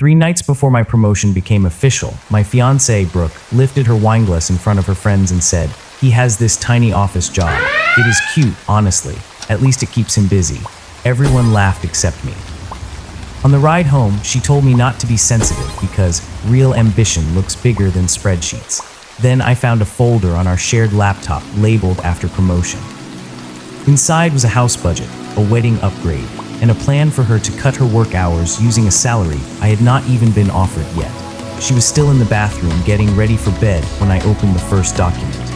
3 nights before my promotion became official, my fiancée, Brooke, lifted her wine glass in front of her friends and said, "He has this tiny office job. It is cute, honestly. At least it keeps him busy." Everyone laughed except me. On the ride home, she told me not to be sensitive because real ambition looks bigger than spreadsheets. Then I found a folder on our shared laptop labeled after promotion. Inside was a house budget, a wedding upgrade, and a plan for her to cut her work hours using a salary I had not even been offered yet. She was still in the bathroom getting ready for bed when I opened the first document.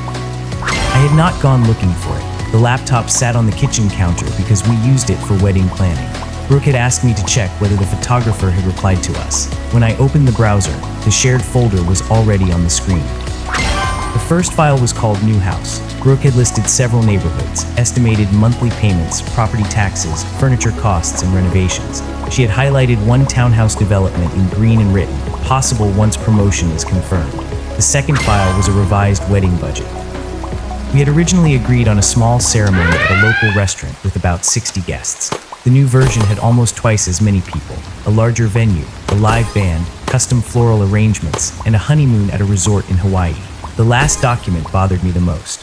I had not gone looking for it. The laptop sat on the kitchen counter because we used it for wedding planning. Brooke had asked me to check whether the photographer had replied to us. When I opened the browser, the shared folder was already on the screen. The first file was called New House. Brooke had listed several neighborhoods, estimated monthly payments, property taxes, furniture costs, and renovations. She had highlighted one townhouse development in green and written, possible once promotion is confirmed. The second file was a revised wedding budget. We had originally agreed on a small ceremony at a local restaurant with about 60 guests. The new version had almost twice as many people, a larger venue, a live band, custom floral arrangements, and a honeymoon at a resort in Hawaii. The last document bothered me the most.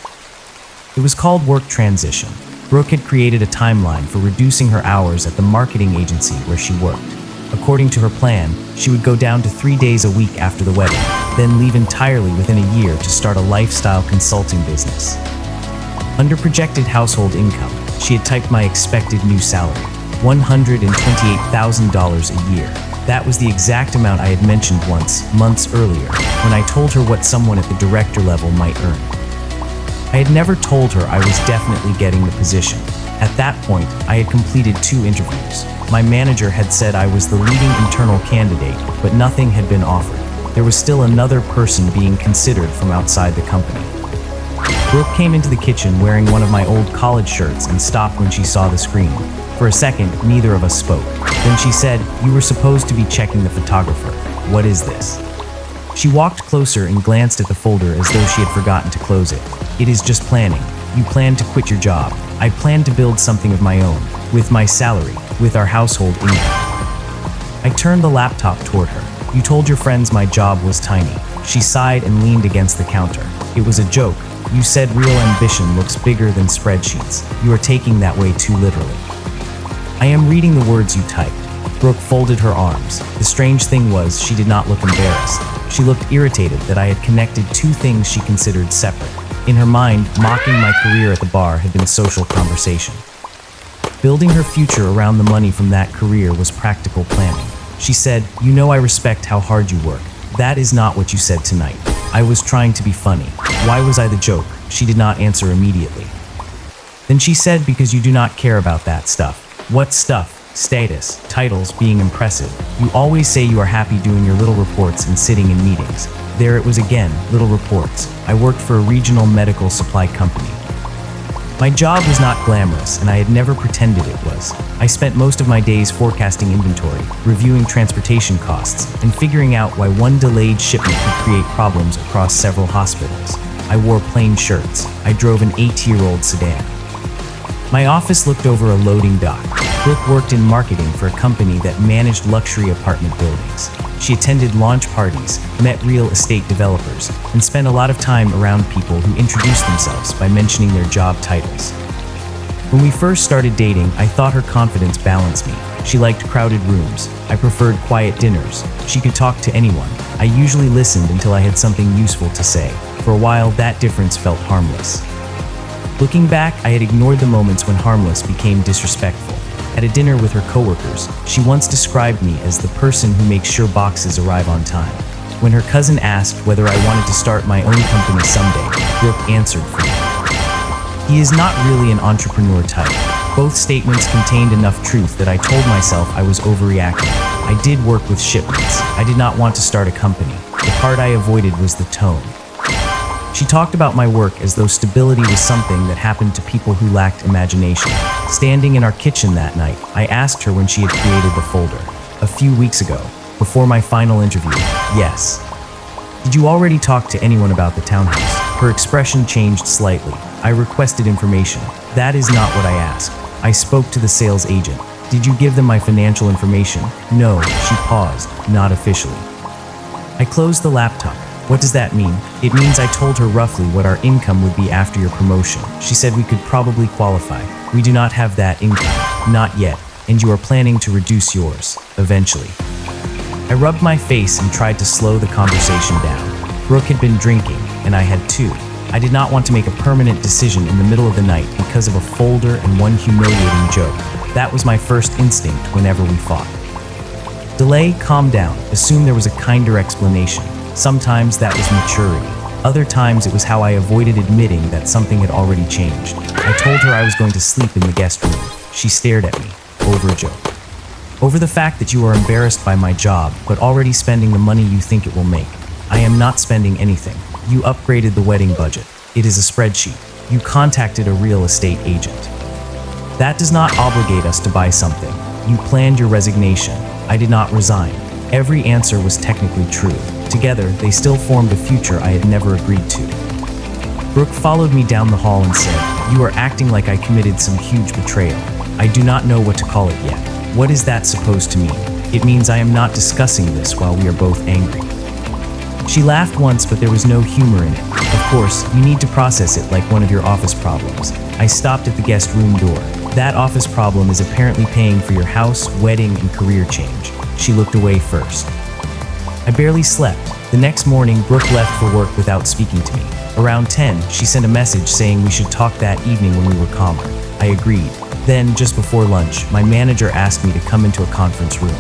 It was called Work Transition. Brooke had created a timeline for reducing her hours at the marketing agency where she worked. According to her plan, she would go down to 3 days a week after the wedding, then leave entirely within a year to start a lifestyle consulting business. Under projected household income, she had typed my expected new salary, $128,000 a year. That was the exact amount I had mentioned once, months earlier, when I told her what someone at the director level might earn. I had never told her I was definitely getting the position. At that point, I had completed 2 interviews. My manager had said I was the leading internal candidate, but nothing had been offered. There was still another person being considered from outside the company. Brooke came into the kitchen wearing one of my old college shirts and stopped when she saw the screen. For a second, neither of us spoke. Then she said, "You were supposed to be checking the photographer. What is this?" She walked closer and glanced at the folder as though she had forgotten to close it. "It is just planning. You plan to quit your job. I plan to build something of my own, with my salary, with our household income." I turned the laptop toward her. "You told your friends my job was tiny." She sighed and leaned against the counter. "It was a joke. You said real ambition looks bigger than spreadsheets. You are taking that way too literally." "I am reading the words you typed." Brooke folded her arms. The strange thing was, she did not look embarrassed. She looked irritated that I had connected 2 things she considered separate. In her mind, mocking my career at the bar had been social conversation. Building her future around the money from that career was practical planning. She said, "You know I respect how hard you work. That is not what you said tonight." I was trying to be funny. Why was I the joke? She did not answer immediately. Then she said, "Because you do not care about that stuff." "What stuff?" "Status, titles, being impressive. You always say you are happy doing your little reports and sitting in meetings." There it was again, little reports. I worked for a regional medical supply company. My job was not glamorous, and I had never pretended it was. I spent most of my days forecasting inventory, reviewing transportation costs, and figuring out why one delayed shipment could create problems across several hospitals. I wore plain shirts. I drove an 8-year-old sedan. My office looked over a loading dock. Brooke worked in marketing for a company that managed luxury apartment buildings. She attended launch parties, met real estate developers, and spent a lot of time around people who introduced themselves by mentioning their job titles. When we first started dating, I thought her confidence balanced me. She liked crowded rooms. I preferred quiet dinners. She could talk to anyone. I usually listened until I had something useful to say. For a while, that difference felt harmless. Looking back, I had ignored the moments when harmless became disrespectful. At a dinner with her coworkers, she once described me as the person who makes sure boxes arrive on time. When her cousin asked whether I wanted to start my own company someday, Brooke answered for me. He is not really an entrepreneur type. Both statements contained enough truth that I told myself I was overreacting. I did work with shipments. I did not want to start a company. The part I avoided was the tone. She talked about my work as though stability was something that happened to people who lacked imagination. Standing in our kitchen that night, I asked her when she had created the folder. "A few weeks ago, before my final interview." "Yes." "Did you already talk to anyone about the townhouse?" Her expression changed slightly. "I requested information. That is not what I asked. I spoke to the sales agent. Did you give them my financial information? No, she paused, not officially. I closed the laptop. What does that mean? It means I told her roughly what our income would be after your promotion. She said we could probably qualify. We do not have that income. Not yet. And you are planning to reduce yours. Eventually. I rubbed my face and tried to slow the conversation down. Brooke had been drinking, and I had too. I did not want to make a permanent decision in the middle of the night because of a folder and one humiliating joke. That was my first instinct whenever we fought. Delay, calm down, assume there was a kinder explanation. Sometimes that was maturity. Other times it was how I avoided admitting that something had already changed. I told her I was going to sleep in the guest room. She stared at me, over a joke. Over the fact that you are embarrassed by my job, but already spending the money you think it will make. I am not spending anything. You upgraded the wedding budget. It is a spreadsheet. You contacted a real estate agent. That does not obligate us to buy something. You planned your resignation. I did not resign. Every answer was technically true. Together, they still formed a future I had never agreed to. Brooke followed me down the hall and said, "You are acting like I committed some huge betrayal. I do not know what to call it yet. What is that supposed to mean? It means I am not discussing this while we are both angry." She laughed once, but there was no humor in it. Of course, you need to process it like one of your office problems. I stopped at the guest room door. That office problem is apparently paying for your house, wedding, and career change. She looked away first. I barely slept. The next morning, Brooke left for work without speaking to me. Around 10, she sent a message saying we should talk that evening when we were calmer. I agreed. Then, just before lunch, my manager asked me to come into a conference room.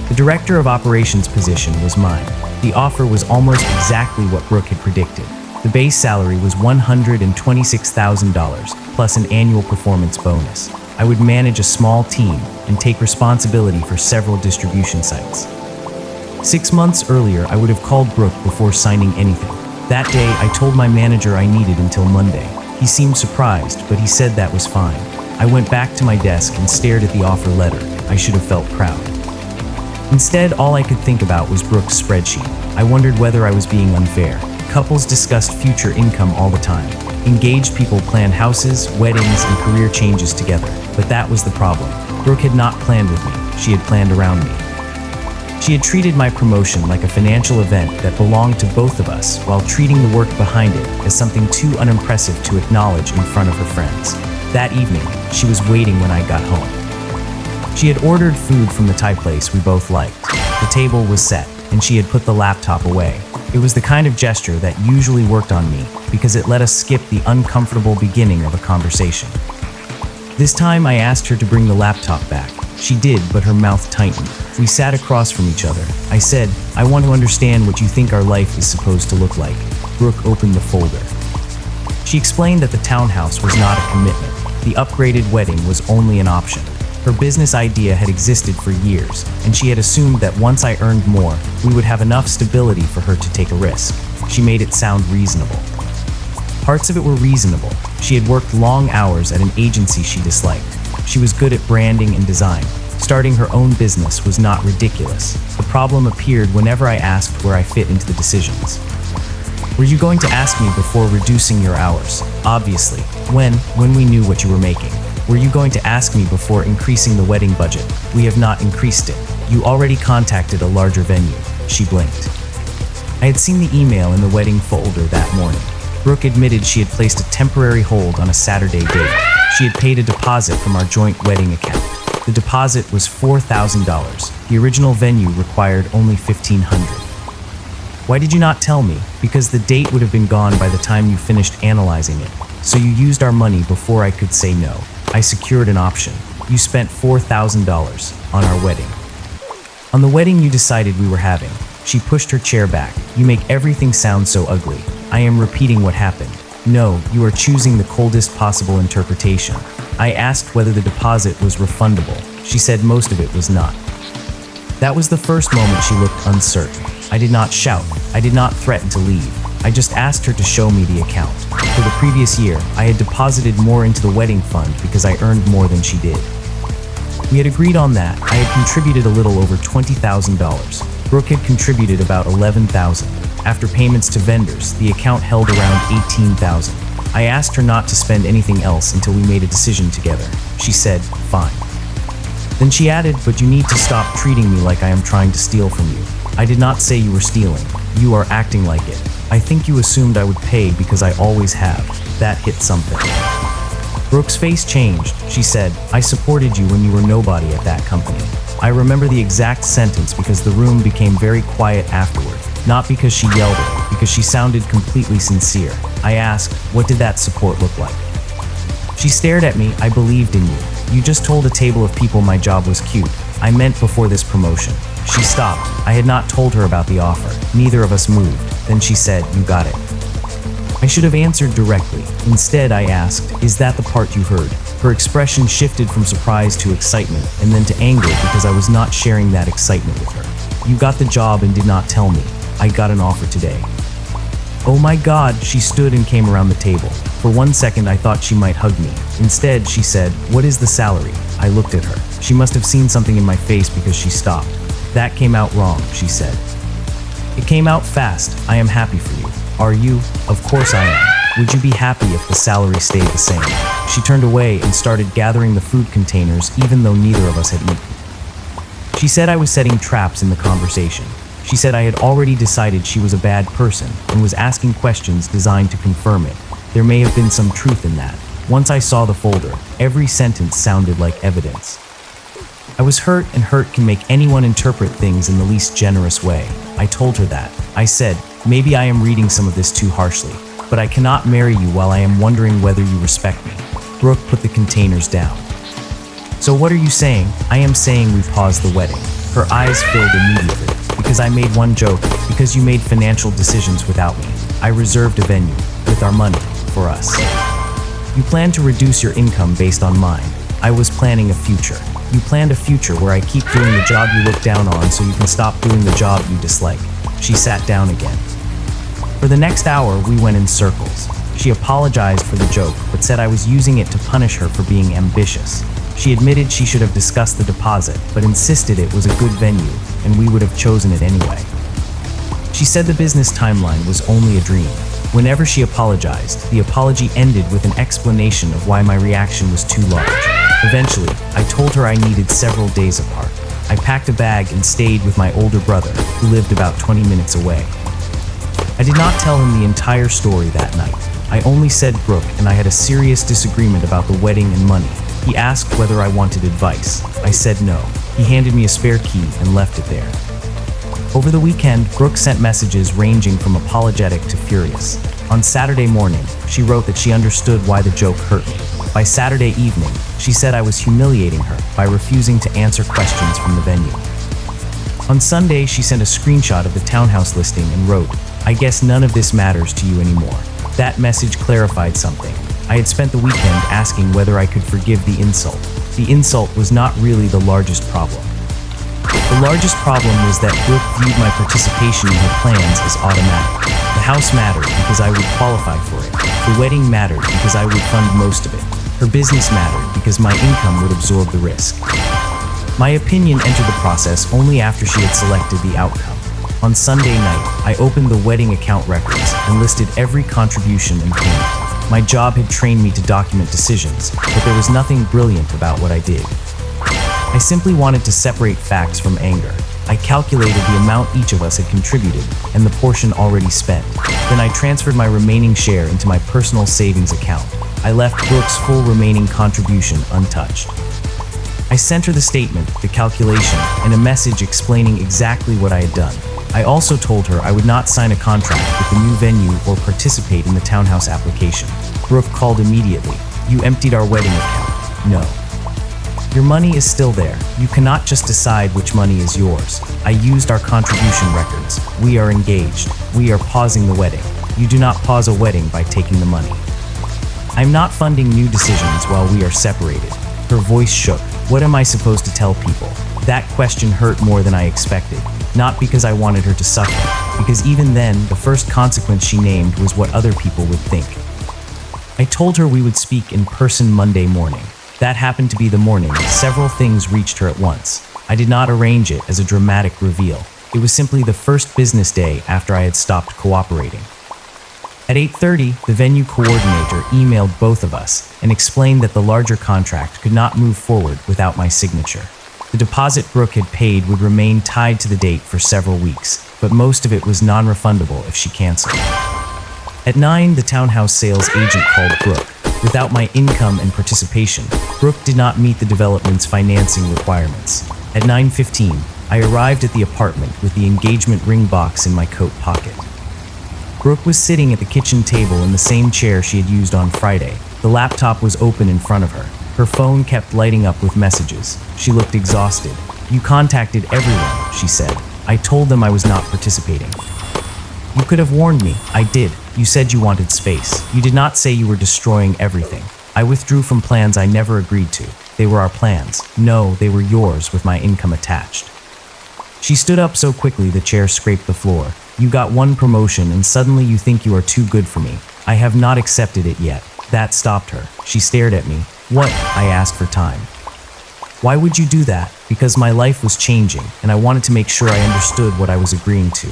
The director of operations position was mine. The offer was almost exactly what Brooke had predicted. The base salary was $126,000, plus an annual performance bonus. I would manage a small team and take responsibility for several distribution sites. 6 months earlier, I would have called Brooke before signing anything. That day, I told my manager I needed until Monday. He seemed surprised, but he said that was fine. I went back to my desk and stared at the offer letter. I should have felt proud. Instead, all I could think about was Brooke's spreadsheet. I wondered whether I was being unfair. Couples discussed future income all the time. Engaged people planned houses, weddings, and career changes together. But that was the problem. Brooke had not planned with me. She had planned around me. She had treated my promotion like a financial event that belonged to both of us, while treating the work behind it as something too unimpressive to acknowledge in front of her friends. That evening, she was waiting when I got home. She had ordered food from the Thai place we both liked. The table was set, and she had put the laptop away. It was the kind of gesture that usually worked on me because it let us skip the uncomfortable beginning of a conversation. This time I asked her to bring the laptop back. She did, but her mouth tightened. We sat across from each other. I said, "I want to understand what you think our life is supposed to look like." Brooke opened the folder. She explained that the townhouse was not a commitment. The upgraded wedding was only an option. Her business idea had existed for years, and she had assumed that once I earned more, we would have enough stability for her to take a risk. She made it sound reasonable. Parts of it were reasonable. She had worked long hours at an agency she disliked. She was good at branding and design. Starting her own business was not ridiculous. The problem appeared whenever I asked where I fit into the decisions. "Were you going to ask me before reducing your hours?" "Obviously. When we knew what you were making." "Were you going to ask me before increasing the wedding budget?" "We have not increased it. You already contacted a larger venue." She blinked. I had seen the email in the wedding folder that morning. Brooke admitted she had placed a temporary hold on a Saturday date. She had paid a deposit from our joint wedding account. The deposit was $4,000. The original venue required only $1,500. "Why did you not tell me?" "Because the date would have been gone by the time you finished analyzing it. So you used our money before I could say no. I secured an option. You spent $4,000 on our wedding." "On the wedding you decided we were having." She pushed her chair back. "You make everything sound so ugly." "I am repeating what happened." "No, you are choosing the coldest possible interpretation." I asked whether the deposit was refundable. She said most of it was not. That was the first moment she looked uncertain. I did not shout. I did not threaten to leave. I just asked her to show me the account. For the previous year, I had deposited more into the wedding fund because I earned more than she did. We had agreed on that. I had contributed a little over $20,000. Brooke had contributed about $11,000. After payments to vendors, the account held around $18,000. I asked her not to spend anything else until we made a decision together. She said, "Fine." Then she added, "But you need to stop treating me like I am trying to steal from you. I did not say you were stealing. You are acting like it. I think you assumed I would pay because I always have." That hit something. Brooke's face changed. She said, "I supported you when you were nobody at that company." I remember the exact sentence because the room became very quiet afterward. Not because she yelled it, because she sounded completely sincere. I asked, "What did that support look like?" She stared at me. "I believed in you. You just told a table of people my job was cute. I meant before this promotion." She stopped. I had not told her about the offer. Neither of us moved. Then she said, "You got it." I should have answered directly. Instead, I asked, "Is that the part you heard?" Her expression shifted from surprise to excitement, and then to anger because I was not sharing that excitement with her. "You got the job and did not tell me. I got an offer today." "Oh my God," she stood and came around the table. For 1 second, I thought she might hug me. Instead, she said, "What is the salary?" I looked at her. She must have seen something in my face because she stopped. "That came out wrong," she said. "It came out fast. I am happy for you." "Are you?" "Of course I am. Would you be happy if the salary stayed the same?" She turned away and started gathering the food containers even though neither of us had eaten. She said I was setting traps in the conversation. She said I had already decided she was a bad person and was asking questions designed to confirm it. There may have been some truth in that. Once I saw the folder, every sentence sounded like evidence. I was hurt, and hurt can make anyone interpret things in the least generous way. I told her that. I said, "Maybe I am reading some of this too harshly, but I cannot marry you while I am wondering whether you respect me." Brooke put the containers down. "So what are you saying?" "I am saying we pause the wedding." Her eyes filled immediately. "Because I made one joke, because you made financial decisions without me. I reserved a venue, with our money, for us. You planned to reduce your income based on mine. I was planning a future. You planned a future where I keep doing the job you look down on so you can stop doing the job you dislike." She sat down again. For the next hour, we went in circles. She apologized for the joke, but said I was using it to punish her for being ambitious. She admitted she should have discussed the deposit, but insisted it was a good venue, and we would have chosen it anyway. She said the business timeline was only a dream. Whenever she apologized, the apology ended with an explanation of why my reaction was too large. Eventually, I told her I needed several days apart. I packed a bag and stayed with my older brother, who lived about 20 minutes away. I did not tell him the entire story that night. I only said Brooke and I had a serious disagreement about the wedding and money. He asked whether I wanted advice. I said no. He handed me a spare key and left it there. Over the weekend, Brooke sent messages ranging from apologetic to furious. On Saturday morning, she wrote that she understood why the joke hurt me. By Saturday evening, she said I was humiliating her by refusing to answer questions from the venue. On Sunday, she sent a screenshot of the townhouse listing and wrote, "I guess none of this matters to you anymore." That message clarified something. I had spent the weekend asking whether I could forgive the insult. The insult was not really the largest problem. The largest problem was that Brooke viewed my participation in her plans as automatic. The house mattered because I would qualify for it. The wedding mattered because I would fund most of it. Her business mattered because my income would absorb the risk. My opinion entered the process only after she had selected the outcome. On Sunday night, I opened the wedding account records and listed every contribution and payment. My job had trained me to document decisions, but there was nothing brilliant about what I did. I simply wanted to separate facts from anger. I calculated the amount each of us had contributed and the portion already spent. Then I transferred my remaining share into my personal savings account. I left Brooke's full remaining contribution untouched. I sent her the statement, the calculation, and a message explaining exactly what I had done. I also told her I would not sign a contract with the new venue or participate in the townhouse application. Brooke called immediately. "You emptied our wedding account." "No. Your money is still there. You cannot just decide which money is yours. I used our contribution records. We are engaged. We are pausing the wedding. You do not pause a wedding by taking the money. I'm not funding new decisions while we are separated." Her voice shook. What am I supposed to tell people? That question hurt more than I expected. Not because I wanted her to suffer, because even then, the first consequence she named was what other people would think. I told her we would speak in person Monday morning. That happened to be the morning several things reached her at once. I did not arrange it as a dramatic reveal. It was simply the first business day after I had stopped cooperating. At 8:30, the venue coordinator emailed both of us and explained that the larger contract could not move forward without my signature. The deposit Brooke had paid would remain tied to the date for several weeks, but most of it was non-refundable if she canceled. At 9, the townhouse sales agent called Brooke. Without my income and participation, Brooke did not meet the development's financing requirements. At 9:15, I arrived at the apartment with the engagement ring box in my coat pocket. Brooke was sitting at the kitchen table in the same chair she had used on Friday. The laptop was open in front of her. Her phone kept lighting up with messages. She looked exhausted. "You contacted everyone," she said. "I told them I was not participating." "You could have warned me." "I did. You said you wanted space. You did not say you were destroying everything." "I withdrew from plans I never agreed to. They were our plans." "No, they were yours with my income attached." She stood up so quickly the chair scraped the floor. "You got one promotion and suddenly you think you are too good for me. I have not accepted it yet." That stopped her. She stared at me. "What?" I asked for time. "Why would you do that?" "Because my life was changing and I wanted to make sure I understood what I was agreeing to."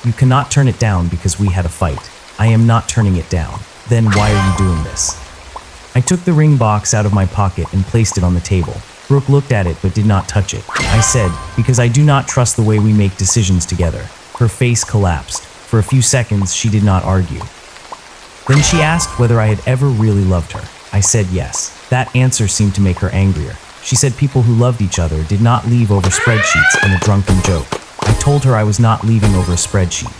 "You cannot turn it down because we had a fight." "I am not turning it down." "Then why are you doing this?" I took the ring box out of my pocket and placed it on the table. Brooke looked at it but did not touch it. I said, "Because I do not trust the way we make decisions together." Her face collapsed. For a few seconds, she did not argue. Then she asked whether I had ever really loved her. I said yes. That answer seemed to make her angrier. She said people who loved each other did not leave over spreadsheets and a drunken joke. I told her I was not leaving over a spreadsheet.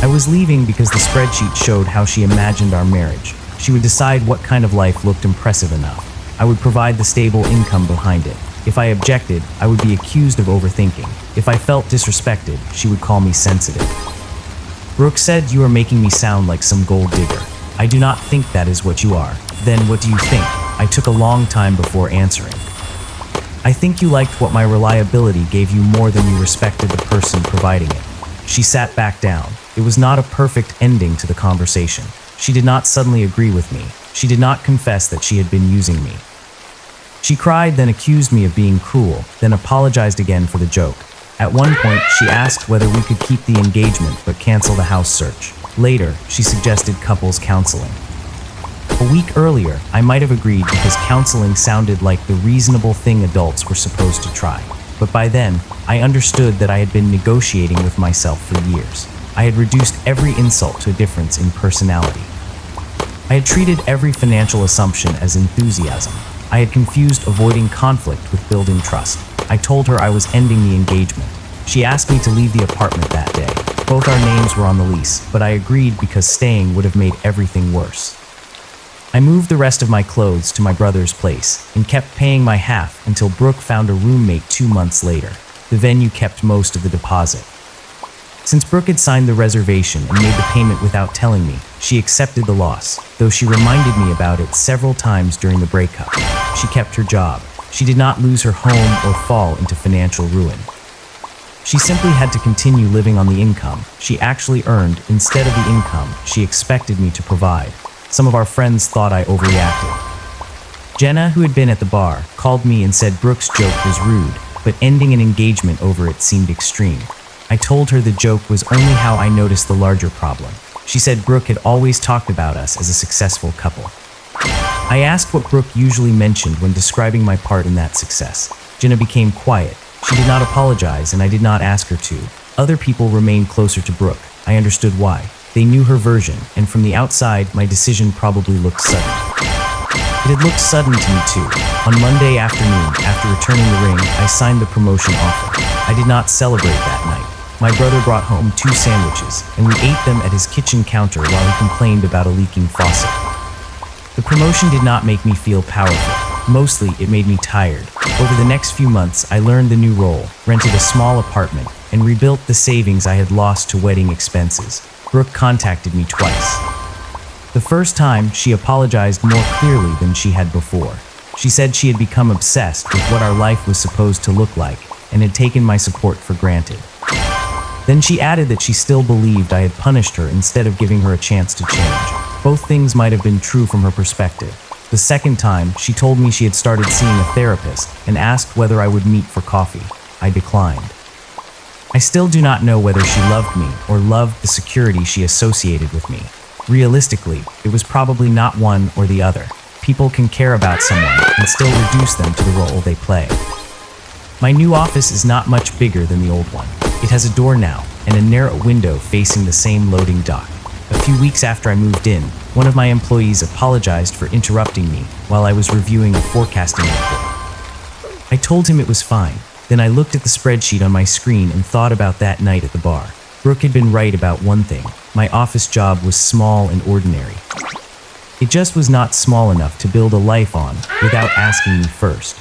I was leaving because the spreadsheet showed how she imagined our marriage. She would decide what kind of life looked impressive enough. I would provide the stable income behind it. If I objected, I would be accused of overthinking. If I felt disrespected, she would call me sensitive. Brooke said, "You are making me sound like some gold digger." "I do not think that is what you are." "Then what do you think?" I took a long time before answering. "I think you liked what my reliability gave you more than you respected the person providing it." She sat back down. It was not a perfect ending to the conversation. She did not suddenly agree with me. She did not confess that she had been using me. She cried, then accused me of being cruel, then apologized again for the joke. At one point, she asked whether we could keep the engagement but cancel the house search. Later, she suggested couples counseling. A week earlier, I might have agreed because counseling sounded like the reasonable thing adults were supposed to try. But by then, I understood that I had been negotiating with myself for years. I had reduced every insult to a difference in personality. I had treated every financial assumption as enthusiasm. I had confused avoiding conflict with building trust. I told her I was ending the engagement. She asked me to leave the apartment that day. Both our names were on the lease, but I agreed because staying would have made everything worse. I moved the rest of my clothes to my brother's place and kept paying my half until Brooke found a roommate 2 months later. The venue kept most of the deposit. Since Brooke had signed the reservation and made the payment without telling me, she accepted the loss, though she reminded me about it several times during the breakup. She kept her job. She did not lose her home or fall into financial ruin. She simply had to continue living on the income she actually earned instead of the income she expected me to provide. Some of our friends thought I overreacted. Jenna, who had been at the bar, called me and said Brooke's joke was rude, but ending an engagement over it seemed extreme. I told her the joke was only how I noticed the larger problem. She said Brooke had always talked about us as a successful couple. I asked what Brooke usually mentioned when describing my part in that success. Jenna became quiet. She did not apologize, and I did not ask her to. Other people remained closer to Brooke. I understood why. They knew her version, and from the outside, my decision probably looked sudden. It had looked sudden to me too. On Monday afternoon, after returning the ring, I signed the promotion offer. I did not celebrate that night. My brother brought home 2 sandwiches, and we ate them at his kitchen counter while he complained about a leaking faucet. The promotion did not make me feel powerful. Mostly, it made me tired. Over the next few months, I learned the new role, rented a small apartment, and rebuilt the savings I had lost to wedding expenses. Brooke contacted me twice. The first time, she apologized more clearly than she had before. She said she had become obsessed with what our life was supposed to look like and had taken my support for granted. Then she added that she still believed I had punished her instead of giving her a chance to change. Both things might have been true from her perspective. The second time, she told me she had started seeing a therapist and asked whether I would meet for coffee. I declined. I still do not know whether she loved me or loved the security she associated with me. Realistically, it was probably not one or the other. People can care about someone and still reduce them to the role they play. My new office is not much bigger than the old one. It has a door now and a narrow window facing the same loading dock. A few weeks after I moved in, one of my employees apologized for interrupting me while I was reviewing a forecasting report. I told him it was fine. Then I looked at the spreadsheet on my screen and thought about that night at the bar. Brooke had been right about one thing. My office job was small and ordinary. It just was not small enough to build a life on without asking me first.